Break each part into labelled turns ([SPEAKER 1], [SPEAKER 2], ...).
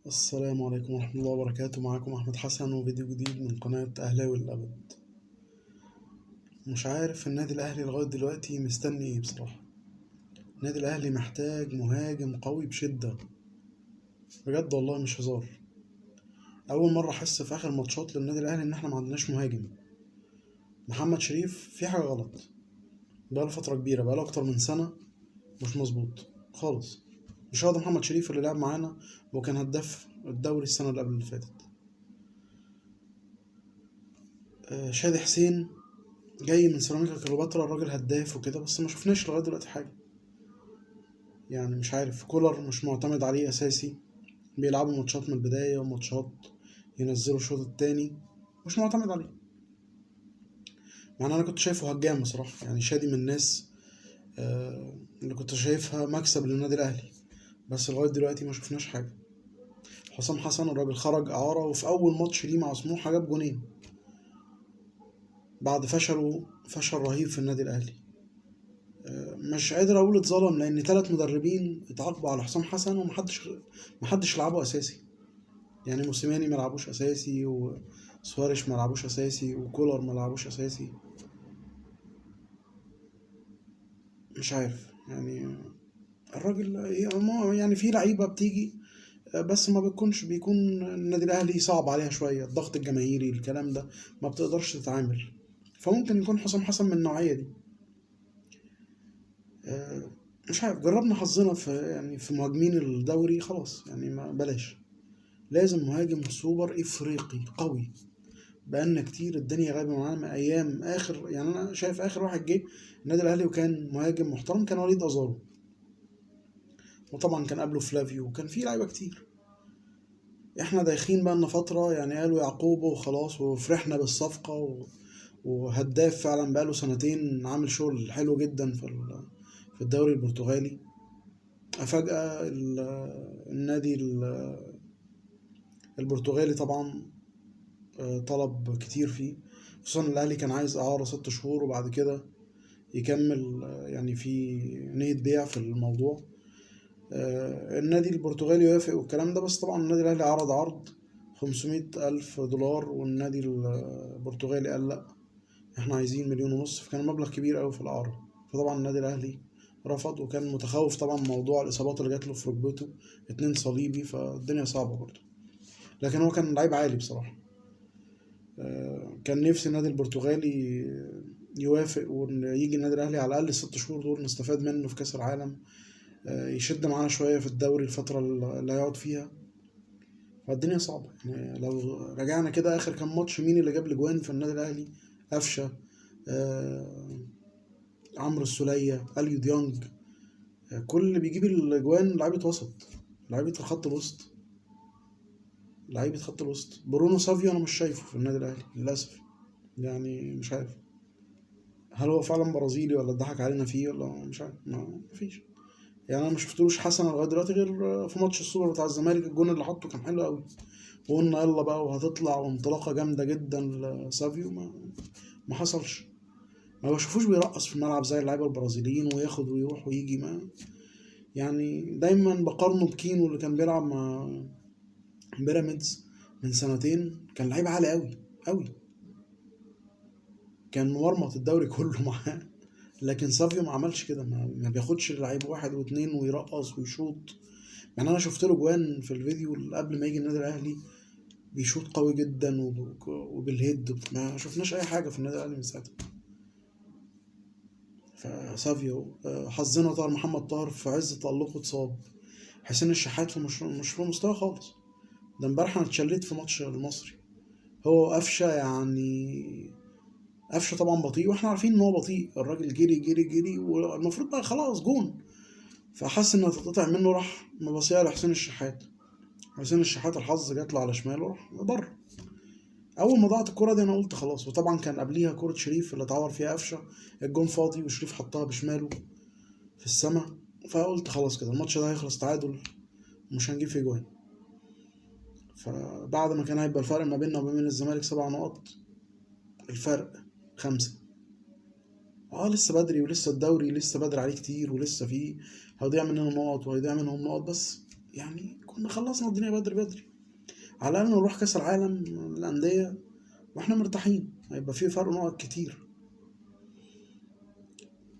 [SPEAKER 1] السلام عليكم ورحمة الله وبركاته. معاكم أحمد حسن وفيديو جديد من قناة أهلاوي للأبد. مش عارف النادي الأهلي لغاية دلوقتي مستني إيه بصراحة. النادي الأهلي محتاج مهاجم قوي بشدة، بجد والله مش هزار. أول مرة أحس في آخر ماتشات للنادي الأهلي إن إحنا ما عندناش مهاجم. محمد شريف في حاجة غلط، بقاله فترة كبيرة، بقاله أكتر من سنة مش مظبوط خالص. مش هو ده محمد شريف اللي لعب معانا وكان هداف الدوري السنة اللي قبل اللي فاتت. شادي حسين جاي من سيراميكا كليوباترا، الراجل هداف وكده، بس ما شفناش لغايه دلوقتي حاجه. يعني مش عارف، كولر مش معتمد عليه اساسي، بيلعبوا ماتشات من البدايه وماتشات ينزلوا الشوط التاني، مش معتمد عليه. مع ان انا كنت شايفه هجام بصراحه، يعني شادي من الناس اللي كنت شايفها مكسب للنادي الاهلي، بس لغايه دلوقتي ما شفناش حاجه. حسام حسن الراجل خرج اعاره، وفي اول ماتش ليه مع سموحه جاب جونين بعد فشل رهيب في النادي الاهلي. مش قادر اقول اتظلم، لان 3 مدربين اتعاقبوا على حسام حسن ومحدش لعبه اساسي. يعني موسيماني ما لعبوش اساسي، وسواريش ما لعبوش اساسي، وكولر ما لعبوش اساسي. مش عارف يعني الراجل يعني في لعيبه بتيجي، بس ما بيكون النادي الاهلي صعب عليها شويه، الضغط الجماهيري الكلام ده ما بتقدرش تتعامل. فممكن يكون حسام حسن من النوعيه دي. آه، مش عارف، جربنا حظنا في مهاجمين الدوري، خلاص يعني ما بلاش. لازم مهاجم سوبر افريقي قوي. بقالنا كتير الدنيا غايبه معانا من ايام اخر، يعني انا شايف اخر واحد جه النادي الاهلي وكان مهاجم محترم كان وليد ازارو، وطبعا كان قبله فلافيو، وكان في لعيبه كتير. احنا دايخين بقالنا فتره، يعني قالوا يعقوبه وخلاص، وفرحنا بالصفقه وهداف فعلا بقاله سنتين عامل شغل حلو جدا في الدوري البرتغالي. فجأة النادي البرتغالي طبعا طلب كتير فيه، خصوصا الأهلي كان عايز إعارة 6 شهور وبعد كده يكمل، يعني في نية بيع في الموضوع. النادي البرتغالي وافق والكلام ده، بس طبعا النادي الأهلي عرض عرض 500 ألف دولار، والنادي البرتغالي قال لأ، احنا عايزين 1,500,000، فكان مبلغ كبير أوي في الإعارة. فطبعا النادي الأهلي رفض، وكان متخوف طبعا من موضوع الإصابات اللي جات له في ركبته، 2 صليبي، فالدنيا صعبة برضه. لكن هو كان لعيب عالي بصراحة. كان نفسي النادي البرتغالي يوافق وإن يجي النادي الأهلي على الأقل ال6 شهور دول نستفاد منه في كأس العالم، يشد معانا شوية في الدوري الفترة اللي هيقعد فيها. فالدنيا صعبة، يعني لو رجعنا كده آخر كام ماتش، مين اللي جاب الأجوان في النادي الأهلي؟ قفشة، آه، عمرو السولية، أليو ديانج، كل اللي بيجيب الأجوان لعيبة وسط، لعيبة الخط الوسط، لعيبة خط الوسط. برونو سافيو أنا مش شايفه في النادي الأهلي للأسف، يعني مش عارف هل هو فعلا برازيلي ولا اتضحك علينا فيه، ولا مش عارف، ما فيش. يعني انا ما شفتلوش حسنه لغايه دلوقتي غير في ماتش السوبر بتاع الزمالك، الجون اللي حطه كان حلو قوي، وقلنا يلا بقى وهتطلع وانطلاقه جامده جدا لسافيو. ما حصلش. ما بشوفوش بيرقص في الملعب زي اللعيبه البرازيليين وياخد ويروح ويجي. ما يعني دايما بقارنه بكينو اللي كان بيلعب مع بيراميدز من سنتين، كان لعيب عالي قوي قوي، كان مرمط الدوري كله معاه. لكن سافيو ما عملش كده، ما بياخدش لعيب واحد واتنين ويرقص ويشوط. يعني انا شفت له جوان في الفيديو اللي قبل ما يجي النادي الاهلي، بيشوط قوي جدا وبالهيد، ما شفناش اي حاجه في النادي الاهلي من ساعتها. فسافيو حظنا طاهر محمد طاهر في عز تألقه اتصاب. حسين الشحات مش في مستوى خالص. ده امبارح انا اتشليت في ماتش المصري. هو قفشه يعني، قفشه طبعا بطيء، واحنا عارفين ان هو بطيء، الراجل جري جري جري والمفروض بقى خلاص جون، فحس انها تتقطع منه، راح مبصيها لحسين الشحات. حسين الشحات الحظ جات له على شماله وراح بره. اول ما ضاعت الكرة دي انا قلت خلاص، وطبعا كان قبليها كرة شريف اللي اتعور فيها قفشه، الجون فاضي وشريف حطها بشماله في السماء. فقلت خلاص كده الماتش ده هيخلص تعادل، مش هنجيب فيه جوان. فبعد ما كان هيبقى الفرق ما بيننا وما بين الزمالك 7 نقط، الفرق 5. اه لسه بدري، ولسه الدوري لسه بدري عليه كتير، ولسه فيه هيضيع مننا نقط وهيضيع منهم نقط، بس يعني كنا خلصنا الدنيا بدري بدري، على الاقل نروح كاس العالم للانديه واحنا مرتاحين، هيبقى في فرق نقط كتير.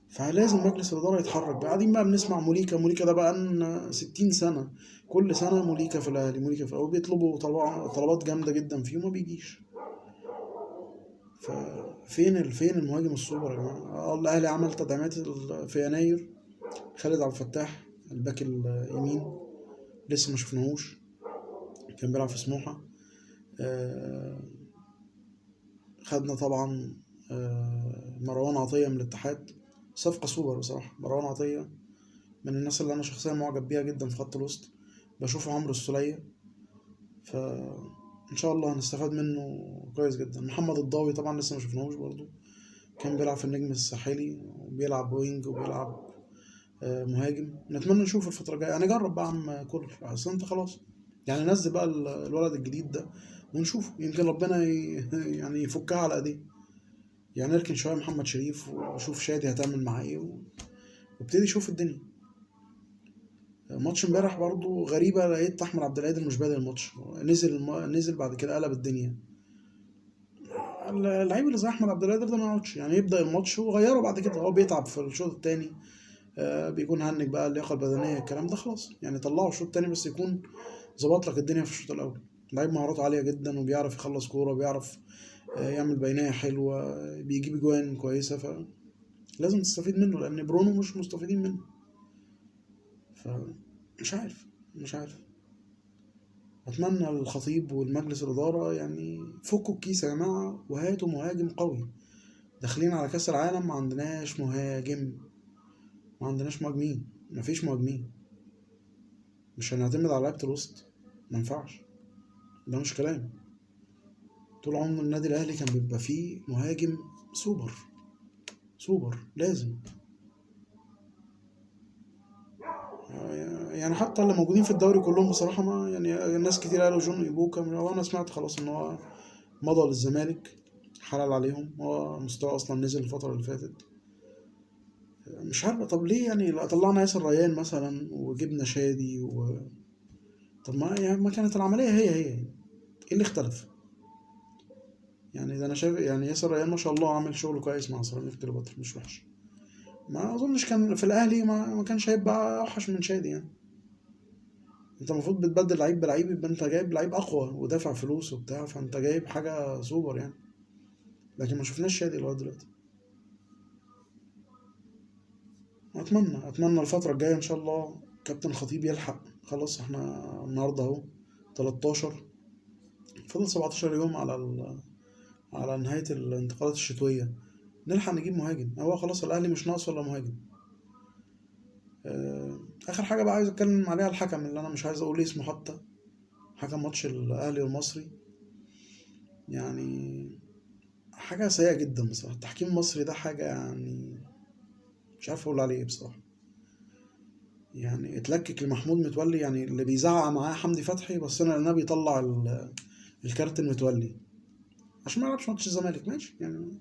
[SPEAKER 1] فلازم مجلس الإدارة يتحرك. بعدين بقى بنسمع موليكا موليكا، ده بقى لنا 60 سنة كل سنة موليكا في الأهلي موليكا في الأهلي، وبيطلبوا طلبات جامدة جدا فيه وما بيجيش. فين المهاجم السوبر يا جماعة؟ الأهلي عمل تدعيمات في يناير، خالد عبد الفتاح الباك اليمين لسه ما شفناهوش، كان بيلعب في سموحة. آه، خدنا طبعا مروان عطية من الاتحاد، صفقة سوبر بصراحة. مروان عطية من الناس اللي أنا شخصيا معجب بيها جدا في خط الوسط، بشوفه عمرو السولية، فإن شاء الله هنستفاد منه كويس جدا. محمد الضاوي طبعا لسه ما شفناهوش برضو، كان بيلعب في النجم الساحلي وبيلعب وينج وبيلعب مهاجم. نتمنى نشوف الفترة الجاية، يعني جرب بقى عم كولر، أصل أنت خلاص يعني نزل بقى الولد الجديد ده ونشوف، يمكن ربنا يعني يفكها على ايديه. يعني نركن شوية محمد شريف وشوف شادي هتعمل معاه ايه وابتدي شوف الدنيا. ماتش امبارح برضو غريبة، لقيت أحمد عبد القادر مش بادئ الماتش، نزل بعد كده قلب الدنيا. اللعيب اللي زي أحمد عبد القادر ده ما يقعدش، يعني يبدأ الماتش وغيره بعد كده، هو بيتعب في الشوط التاني. بيكون هنك بقى اللياقة البدنية الكلام ده خلاص، يعني طلعه الشوط التاني بس يكون ظبط لك الدنيا في الشوط الأول. لعيب مهاراته عالية جدا وبيعرف يخلص كورة، بيعرف يعمل بينية حلوة، بيجيب جوان كويسة، فلازم تستفيد منه لأن برونو مش مستفيدين منه. فمش عارف. أتمنى الخطيب والمجلس الإدارة يعني فكوا الكيس يا جماعة وهاتوا مهاجم قوي. داخلين على كأس العالم ما عندناش مهاجم، ما عندناش مهاجمين، مفيش مهاجمين. مش هنعتمد على لعيبة الوسط، ما ينفعش، ده مش كلام. طول عمر النادي الأهلي كان بيبقى فيه مهاجم سوبر، سوبر لازم. يعني حتى اللي موجودين في الدوري كلهم بصراحة، ما يعني الناس كتير قالوا جون إيبوكا، وأنا سمعت خلاص إن هو مضى للزمالك، حلال عليهم، هو مستواه أصلا نزل الفترة اللي فاتت. مش عارف طب ليه، يعني لا طلعنا ياسر ريان مثلا وجبنا شادي طب ما يعني ما كانت العملية هي ايه اللي اختلف؟ يعني ده انا شايف يعني ياسر ريان ما شاء الله عامل شغل كويس مع سيراميكا كليوباترا، مش وحش. ما اظنش كان في الاهلي ما كانش هيبقى اوحش من شادي يعني. انت المفروض بتبدل لعيب بلعيب، يبقى انت جايب لعيب اقوى ودافع فلوس وبتاع، فانت جايب حاجة سوبر يعني. لكن ما شفناش شادي لغاية دلوقتي. اتمنى الفترة الجاية ان شاء الله كابتن خطيب يلحق. خلاص احنا النهارده اهو 13، فاضل 17 يوم على نهاية الانتقالات الشتوية، نلحق نجيب مهاجم. هو خلاص الأهلي مش ناقص ولا مهاجم. آخر حاجة بقى عايز أتكلم عليها الحكم، اللي أنا مش عايز أقول اسمه حتى، حكم ماتش الأهلي والمصري. يعني حاجة سيئة جدا بصراحة. التحكيم المصري ده حاجة يعني مش عارف أقول عليه إيه بصراحة. يعني اتلكك لمحمود متولي، يعني اللي بيزعق معاه حمدي فتحي، بس أنا النبي يطلع الكارت المتولي عشان ما يلعبش ماتش الزمالك، ماشي يعني.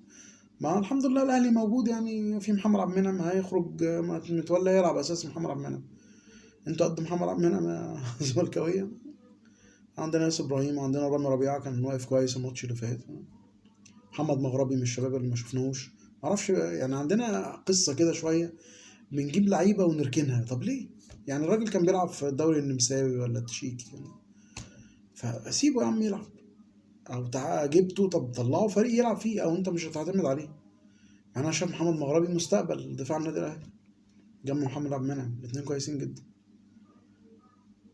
[SPEAKER 1] ما الحمد لله الاهلي موجود، يعني في محمد عبد المنعم هيخرج متولى يلعب اساس محمد عبد المنعم. انتوا قد محمد عبد المنعم يا زملكاويه؟ عندنا ياسر ابراهيم، عندنا رامي ربيعه كان واقف كويس الماتش اللي فات، محمد مغربي من الشباب اللي ما شفناهوش. معرفش يعني، عندنا قصه كده شويه، بنجيب لعيبه ونركنها، طب ليه؟ يعني الراجل كان بيلعب في الدوري النمساوي ولا التشيكي يعني، فسيبه يا عم يلعب. او جبته، طب طلعه فريق يلعب فيه، او انت مش هتعتمد عليه. يعني انا شايف محمد مغربي مستقبل دفاع النادي الاهلي جنب محمد عبد المنعم، الاتنين كويسين جدا.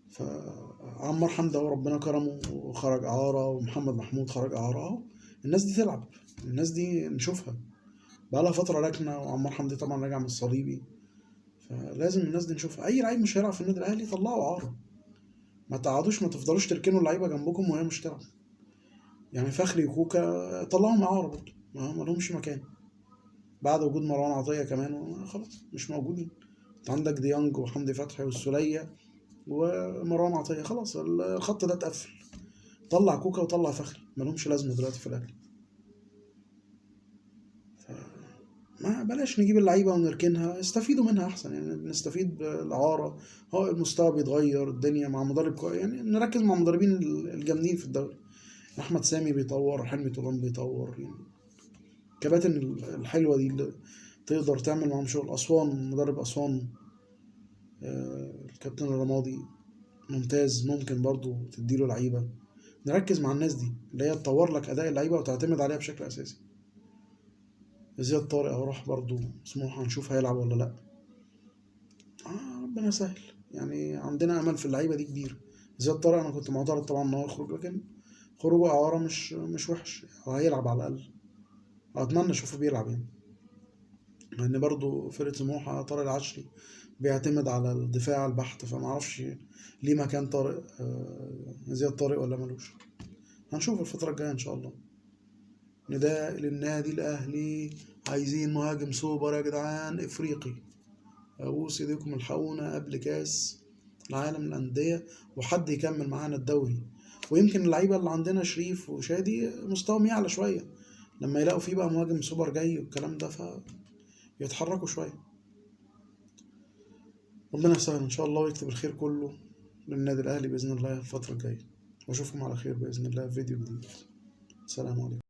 [SPEAKER 1] فعمار حمدي اهو ربنا كرمه وخرج اعاره، ومحمد محمود خرج اعاره اهو. الناس دي تلعب، الناس دي نشوفها، بقالها فتره راكنه، وعمار حمدي طبعا راجع من الصليبي، فلازم الناس دي نشوفها. اي لعيب مش هيلعب في النادي الاهلي طلعه اعاره، ما تقعدوش ما تفضلوش تركنوا اللعيبه جنبكم وهي مش تلعب. يعني فخري وكوكا طلعهم اعاره برضه، ما لهمش مكان بعد وجود مروان عطيه كمان، خلاص مش موجودين. انت عندك ديانج وحمدي فتحي والسولية ومروان عطية، خلاص الخط ده اتقفل. طلع كوكا وطلع فخري، مالهمش لازمة دلوقتي في الأهلي. ما بلاش نجيب اللعيبة ونركنها، استفيدوا منها أحسن، يعني نستفيد بالإعارة. هو المستوى بيتغير، الدنيا مع مدرب يعني نركز مع المدربين الجامدين في الدوري. أحمد سامي بيطور، حلمي طولان بيطور، يعني الكباتن الحلوة دي اللي تقدر تعمل معاهم شغل. أسوان، مدرب أسوان الكابتن الرمادي ممتاز، ممكن برضو تديله لعيبة. نركز مع الناس دي اللي هي تطور لك أداء اللعيبة وتعتمد عليها بشكل أساسي. زياد طارق أهو راح برضو سموحة، هنشوف هيلعب ولا لأ. ربنا يسهل، يعني عندنا أمل في اللعيبة دي كبير. زياد طارق أنا كنت معترض طبعا إن هو يخرج، لكن خروجه إعارة مش وحش، هو هيلعب على الأقل. أتمنى أشوفه بيلعب يعني، لأن برضو فرقة سموحة طارق العشري بيعتمد على الدفاع البحت، فمعرفش ليه مكان طارق زياد طارق ولا ملوش. هنشوف الفترة الجاية إن شاء الله. نداء للنادي الأهلي، عايزين مهاجم سوبر يا جدعان، إفريقي. أبوس إيديكم الحقونا قبل كأس العالم للأندية، وحد يكمل معانا الدوري. ويمكن اللعيبة اللي عندنا شريف وشادي مستواهم يعلى شوية لما يلاقوا فيه بقى مهاجم سوبر جاي والكلام ده، فيتحركوا شوية. ربنا يسهل إن شاء الله ويكتب الخير كله للنادي الأهلي بإذن الله الفترة الجاية. وأشوفكم على خير بإذن الله في فيديو جديد. السلام عليكم.